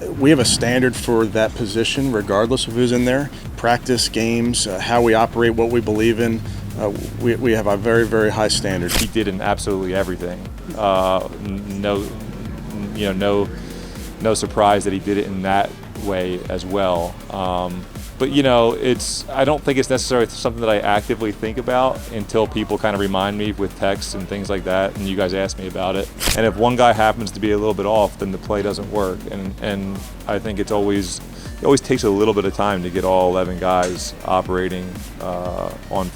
We have a standard for that position regardless of who's in there. Practice, games, how we operate, what we believe in. We have a very, very high standard. He did in absolutely everything. No surprise that he did it in that way as well. But I don't think it's necessarily something that I actively think about until people kind of remind me with texts and things like that, and you guys ask me about it. And if one guy happens to be a little bit off, then the play doesn't work. And I think it always takes a little bit of time to get all 11 guys operating on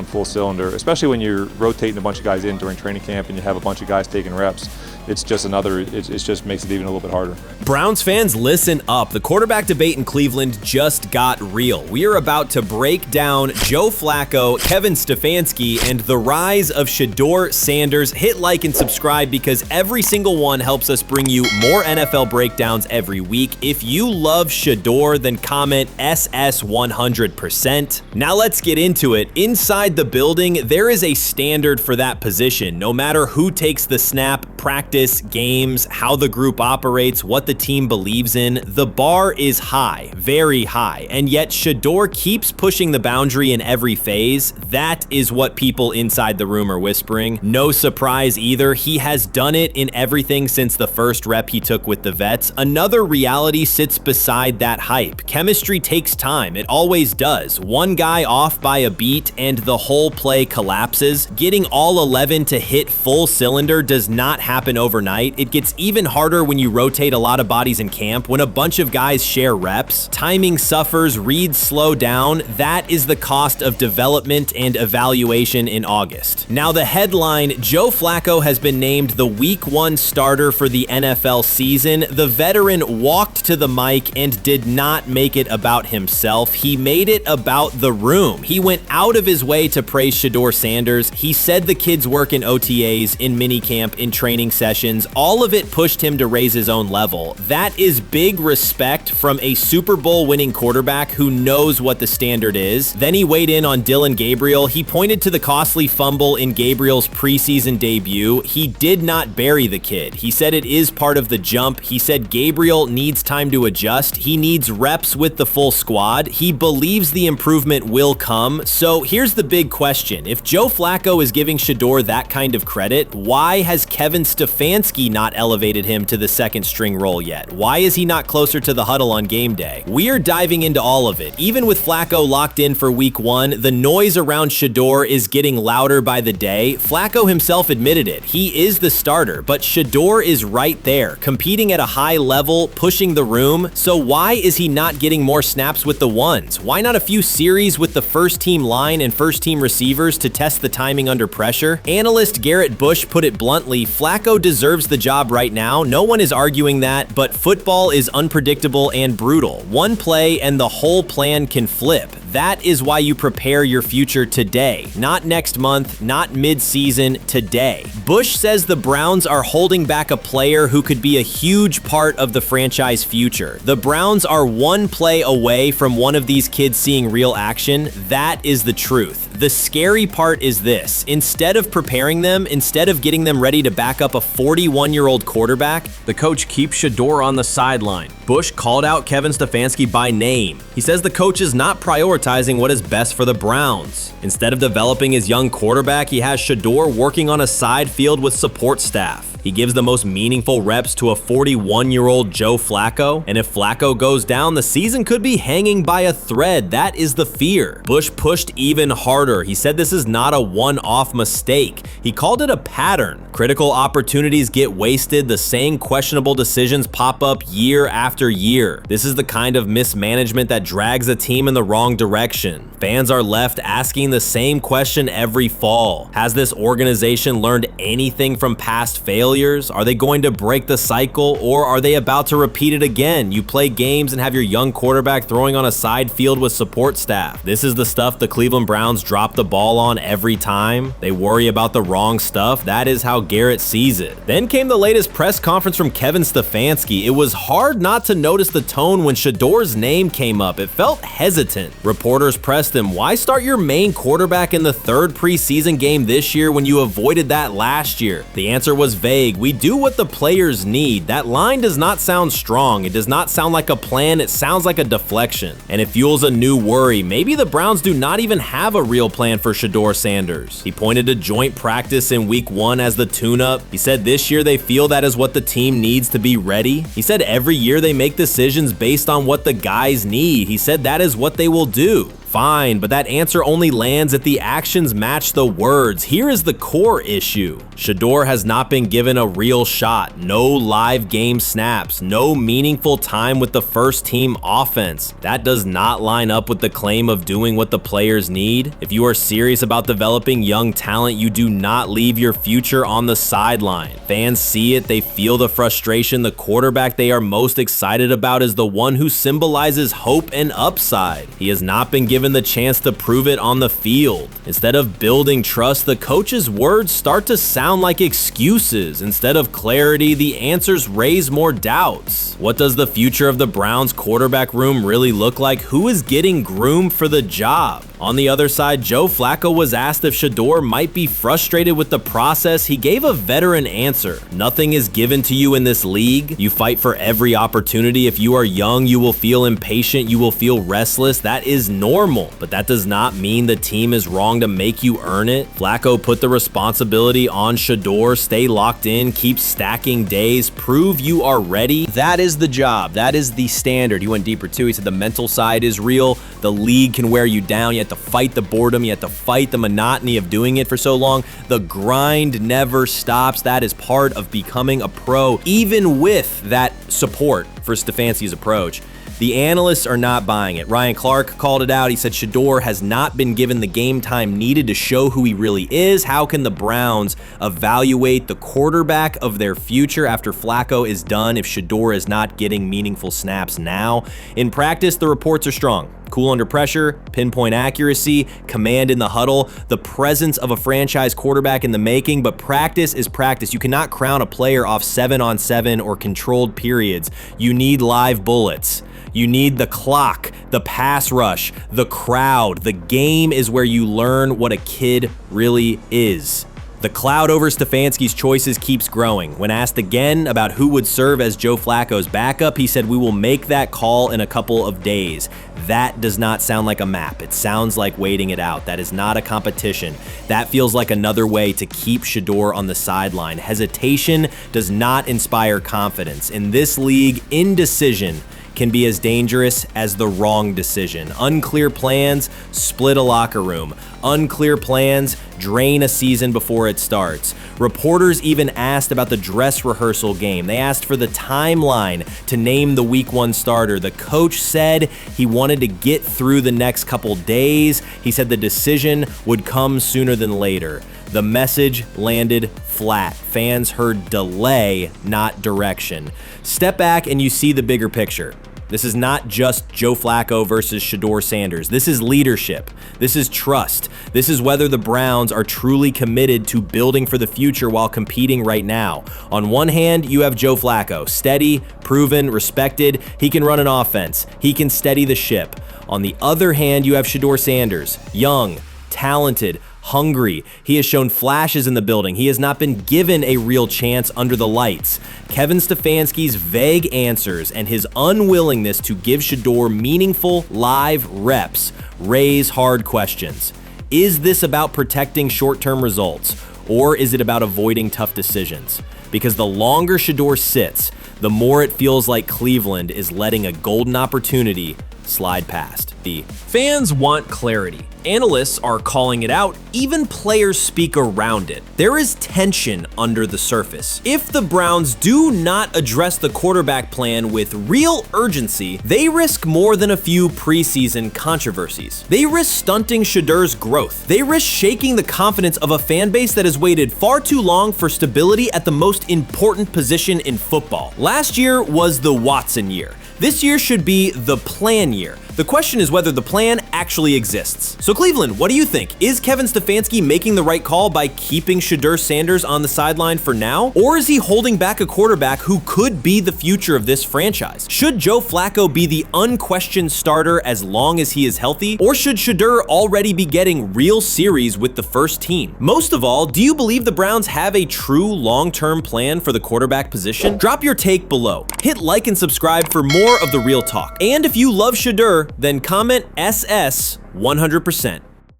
full cylinder, especially when you're rotating a bunch of guys in during training camp and you have a bunch of guys taking reps. It just makes it even a little bit harder. Browns fans, listen up. The quarterback debate in Cleveland just got real. We are about to break down Joe Flacco, Kevin Stefanski, and the rise of Shedeur Sanders. Hit like and subscribe because every single one helps us bring you more NFL breakdowns every week. If you love Shedeur, then comment SS 100%. Now let's get into it. Inside the building, there is a standard for that position. No matter who takes the snap, practice, games, how the group operates, what the team believes in, the bar is high, very high, and yet Shedeur keeps pushing the boundary in every phase. That is what people inside the room are whispering. No surprise either, he has done it in everything since the first rep he took with the vets. Another reality sits beside that hype. Chemistry takes time, it always does. One guy off by a beat and the whole play collapses. Getting all 11 to hit full cylinder does not happen overnight. It gets even harder when you rotate a lot of bodies in camp, when a bunch of guys share reps. Timing suffers, reads slow down. That is the cost of development and evaluation in August. Now the headline, Joe Flacco has been named the Week 1 starter for the NFL season. The veteran walked to the mic and did not make it about himself. He made it about the room. He went out of his way to praise Shedeur Sanders. He said the kids work in OTAs, in minicamp, in training sessions. All of it pushed him to raise his own level. That is big respect from a Super Bowl winning quarterback who knows what the standard is. Then he weighed in on Dillon Gabriel. He pointed to the costly fumble in Gabriel's preseason debut. He did not bury the kid. He said it is part of the jump. He said Gabriel needs time to adjust. He needs reps with the full squad. He believes the improvement will come. So here's the big question. If Joe Flacco is giving Shedeur that kind of credit, why has Kevin Stefanski not elevated him to the second string role yet? Why is he not closer to the huddle on game day? We're diving into all of it. Even with Flacco locked in for week 1, the noise around Shedeur is getting louder by the day. Flacco himself admitted it. He is the starter, but Shedeur is right there, competing at a high level, pushing the room. So why is he not getting more snaps with the ones? Why not a few series with the first team line and first team receivers to test the timing under pressure? Analyst Garrett put it bluntly, Flacco deserves the job right now. No one is arguing that, but football is unpredictable and brutal. One play and the whole plan can flip. That is why you prepare your future today, not next month, not mid-season, today. Bush says the Browns are holding back a player who could be a huge part of the franchise future. The Browns are one play away from one of these kids seeing real action. That is the truth. The scary part is this. Instead of preparing them, instead of getting them ready to back up a 41-year-old quarterback, the coach keeps Shedeur on the sideline. Bush called out Kevin Stefanski by name. He says the coach is not prioritizing what is best for the Browns. Instead of developing his young quarterback, he has Shedeur working on a side field with support staff. He gives the most meaningful reps to a 41-year-old Joe Flacco, and if Flacco goes down, the season could be hanging by a thread. That is the fear. Bush pushed even harder. He said this is not a one-off mistake. He called it a pattern. Critical opportunities get wasted. The same questionable decisions pop up year after year. This is the kind of mismanagement that drags a team in the wrong direction. Fans are left asking the same question every fall. Has this organization learned anything from past failures? Are they going to break the cycle, or are they about to repeat it again? You play games and have your young quarterback throwing on a side field with support staff. This is the stuff the Cleveland Browns drop the ball on every time. They worry about the wrong stuff. That is how Garrett sees it. Then came the latest press conference from Kevin Stefanski. It was hard not to notice the tone when Shedeur's name came up. It felt hesitant. Reporters pressed him, why start your main quarterback in the third preseason game this year when you avoided that last year? The answer was vague. vague. We do what the players need. That line does not sound strong. It does not sound like a plan. It sounds like a deflection. And it fuels a new worry. Maybe the Browns do not even have a real plan for Shedeur Sanders. He pointed to joint practice in week 1 as the tune-up. He said this year they feel that is what the team needs to be ready. He said every year they make decisions based on what the guys need. He said that is what they will do. Fine, but that answer only lands if the actions match the words. Here is the core issue. Shedeur has not been given a real shot. No live game snaps. No meaningful time with the first team offense. That does not line up with the claim of doing what the players need. If you are serious about developing young talent, you do not leave your future on the sideline. Fans see it. They feel the frustration. The quarterback they are most excited about is the one who symbolizes hope and upside. He has not been given the chance to prove it on the field. Instead of building trust, the coach's words start to sound like excuses. Instead of clarity, the answers raise more doubts. What does the future of the Browns quarterback room really look like? Who is getting groomed for the job? On the other side, Joe Flacco was asked if Shedeur might be frustrated with the process. He gave a veteran answer. Nothing is given to you in this league. You fight for every opportunity. If you are young, you will feel impatient. You will feel restless. That is normal, but that does not mean the team is wrong to make you earn it. Flacco put the responsibility on Shedeur. Stay locked in, keep stacking days, prove you are ready. That is the job. That is the standard. He went deeper too. He said the mental side is real. The league can wear you down. You have to fight the boredom. You have to fight the monotony of doing it for so long. The grind never stops. That is part of becoming a pro, even with that support for Stefanski's approach. The analysts are not buying it. Ryan Clark called it out. He said Shedeur has not been given the game time needed to show who he really is. How can the Browns evaluate the quarterback of their future after Flacco is done if Shedeur is not getting meaningful snaps now? In practice, the reports are strong. Cool under pressure, pinpoint accuracy, command in the huddle, the presence of a franchise quarterback in the making, but practice is practice. You cannot crown a player off 7-on-7 or controlled periods. You need live bullets. You need the clock, the pass rush, the crowd. The game is where you learn what a kid really is. The cloud over Stefanski's choices keeps growing. When asked again about who would serve as Joe Flacco's backup, he said, "We will make that call in a couple of days." That does not sound like a map. It sounds like waiting it out. That is not a competition. That feels like another way to keep Shedeur on the sideline. Hesitation does not inspire confidence. In this league, indecision can be as dangerous as the wrong decision. Unclear plans split a locker room. Unclear plans drain a season before it starts. Reporters even asked about the dress rehearsal game. They asked for the timeline to name the week 1 starter. The coach said he wanted to get through the next couple days. He said the decision would come sooner than later. The message landed flat. Fans heard delay, not direction. Step back and you see the bigger picture. This is not just Joe Flacco versus Shedeur Sanders. This is leadership. This is trust. This is whether the Browns are truly committed to building for the future while competing right now. On one hand, you have Joe Flacco, steady, proven, respected. He can run an offense. He can steady the ship. On the other hand, you have Shedeur Sanders, young, talented, hungry. He has shown flashes in the building. He has not been given a real chance under the lights. Kevin Stefanski's vague answers and his unwillingness to give Shedeur meaningful live reps raise hard questions. Is this about protecting short-term results, or is it about avoiding tough decisions? Because the longer Shedeur sits, the more it feels like Cleveland is letting a golden opportunity slide past. The fans want clarity. Analysts are calling it out. Even players speak around it. There is tension under the surface. If the Browns do not address the quarterback plan with real urgency, they risk more than a few preseason controversies. They risk stunting Shedeur's growth. They risk shaking the confidence of a fan base that has waited far too long for stability at the most important position in football. Last year was the Watson year. This year should be the plan year. The question is whether whether the plan actually exists. So Cleveland, what do you think? Is Kevin Stefanski making the right call by keeping Shedeur Sanders on the sideline for now? Or is he holding back a quarterback who could be the future of this franchise? Should Joe Flacco be the unquestioned starter as long as he is healthy? Or should Shedeur already be getting real series with the first team? Most of all, do you believe the Browns have a true long-term plan for the quarterback position? Drop your take below. Hit like and subscribe for more of the real talk. And if you love Shedeur, then comment SS 100%.